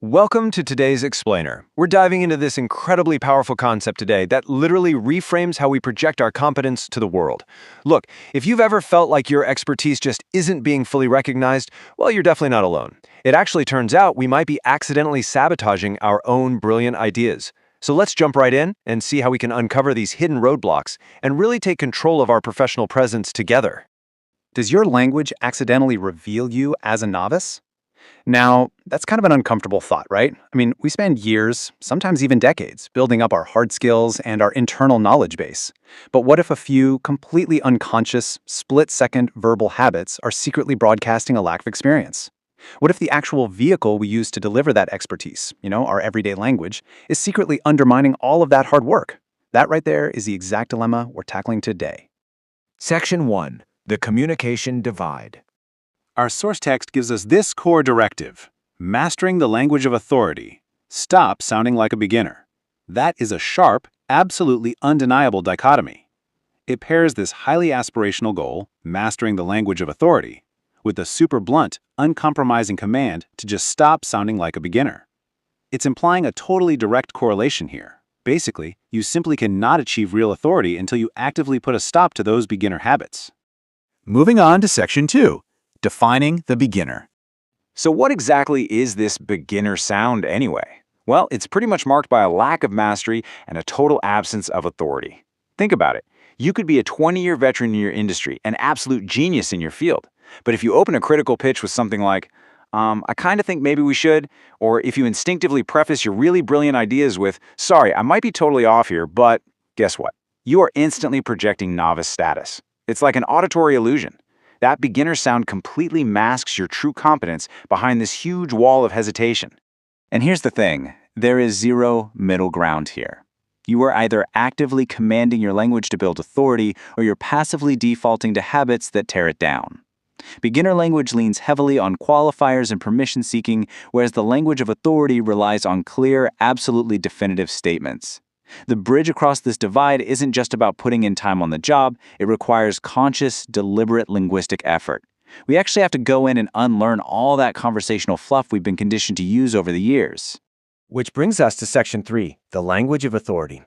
Welcome to today's Explainer. We're diving into this incredibly powerful concept today that literally reframes how we project our competence to the world. Look, if you've ever felt like your expertise just isn't being fully recognized, well, you're definitely not alone. It actually turns out we might be accidentally sabotaging our own brilliant ideas. So let's jump right in and see how we can uncover these hidden roadblocks and really take control of our professional presence together. Does your language accidentally reveal you as a novice? Now, that's kind of an uncomfortable thought, right? I mean, we spend years, sometimes even decades, building up our hard skills and our internal knowledge base. But what if a few completely unconscious, split-second verbal habits are secretly broadcasting a lack of experience? What if the actual vehicle we use to deliver that expertise, our everyday language, is secretly undermining all of that hard work? That right there is the exact dilemma we're tackling today. Section 1. The Communication Divide. Our source text gives us this core directive: mastering the language of authority. Stop sounding like a beginner. That is a sharp, absolutely undeniable dichotomy. It pairs this highly aspirational goal, mastering the language of authority, with the super blunt, uncompromising command to just stop sounding like a beginner. It's implying a totally direct correlation here. Basically, you simply cannot achieve real authority until you actively put a stop to those beginner habits. Moving on to Section 2. Defining the beginner. So what exactly is this beginner sound anyway? Well, it's pretty much marked by a lack of mastery and a total absence of authority. Think about it. You could be a 20-year veteran in your industry, an absolute genius in your field. But if you open a critical pitch with something like, I kind of think maybe we should, or if you instinctively preface your really brilliant ideas with, sorry, I might be totally off here, but guess what? You are instantly projecting novice status. It's like an auditory illusion. That beginner sound completely masks your true competence behind this huge wall of hesitation. And here's the thing, there is zero middle ground here. You are either actively commanding your language to build authority, or you're passively defaulting to habits that tear it down. Beginner language leans heavily on qualifiers and permission seeking, whereas the language of authority relies on clear, absolutely definitive statements. The bridge across this divide isn't just about putting in time on the job, it requires conscious, deliberate linguistic effort. We actually have to go in and unlearn all that conversational fluff we've been conditioned to use over the years. Which brings us to Section 3, the language of authority.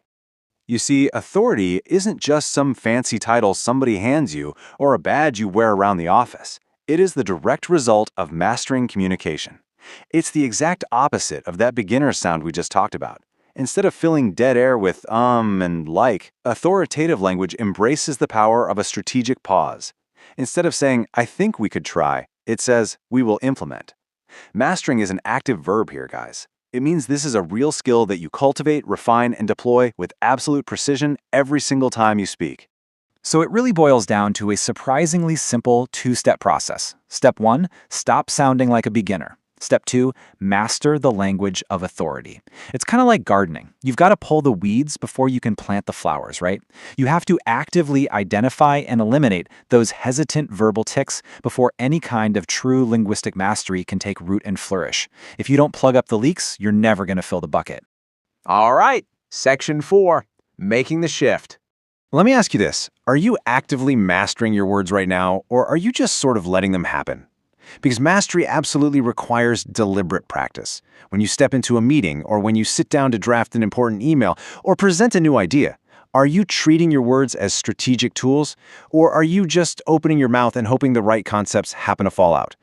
You see, authority isn't just some fancy title somebody hands you or a badge you wear around the office. It is the direct result of mastering communication. It's the exact opposite of that beginner sound we just talked about. Instead of filling dead air with and like, authoritative language embraces the power of a strategic pause. Instead of saying, I think we could try, it says, we will implement. Mastering is an active verb here, guys. It means this is a real skill that you cultivate, refine, and deploy with absolute precision every single time you speak. So it really boils down to a surprisingly simple two-step process. Step 1, stop sounding like a beginner. Step 2, master the language of authority. It's kind of like gardening. You've got to pull the weeds before you can plant the flowers, right? You have to actively identify and eliminate those hesitant verbal tics before any kind of true linguistic mastery can take root and flourish. If you don't plug up the leaks, you're never going to fill the bucket. All right, Section 4. Making the shift. Let me ask you this. Are you actively mastering your words right now, or are you just sort of letting them happen? Because mastery absolutely requires deliberate practice. When you step into a meeting, or when you sit down to draft an important email, or present a new idea, are you treating your words as strategic tools, or are you just opening your mouth and hoping the right concepts happen to fall out?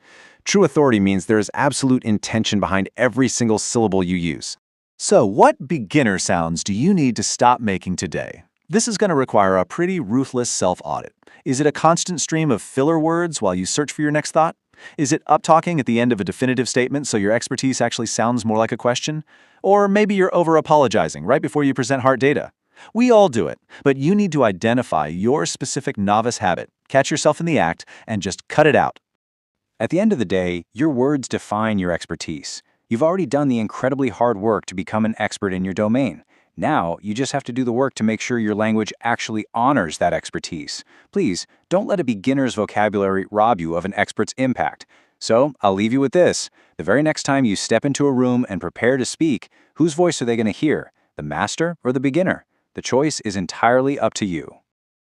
True authority means there is absolute intention behind every single syllable you use. So, what beginner sounds do you need to stop making today? This is going to require a pretty ruthless self-audit. Is it a constant stream of filler words while you search for your next thought? Is it up-talking at the end of a definitive statement so your expertise actually sounds more like a question? Or maybe you're over-apologizing right before you present hard data? We all do it, but you need to identify your specific novice habit, catch yourself in the act, and just cut it out. At the end of the day, your words define your expertise. You've already done the incredibly hard work to become an expert in your domain. Now, you just have to do the work to make sure your language actually honors that expertise. Please, don't let a beginner's vocabulary rob you of an expert's impact. So, I'll leave you with this. The very next time you step into a room and prepare to speak, whose voice are they going to hear? The master or the beginner? The choice is entirely up to you.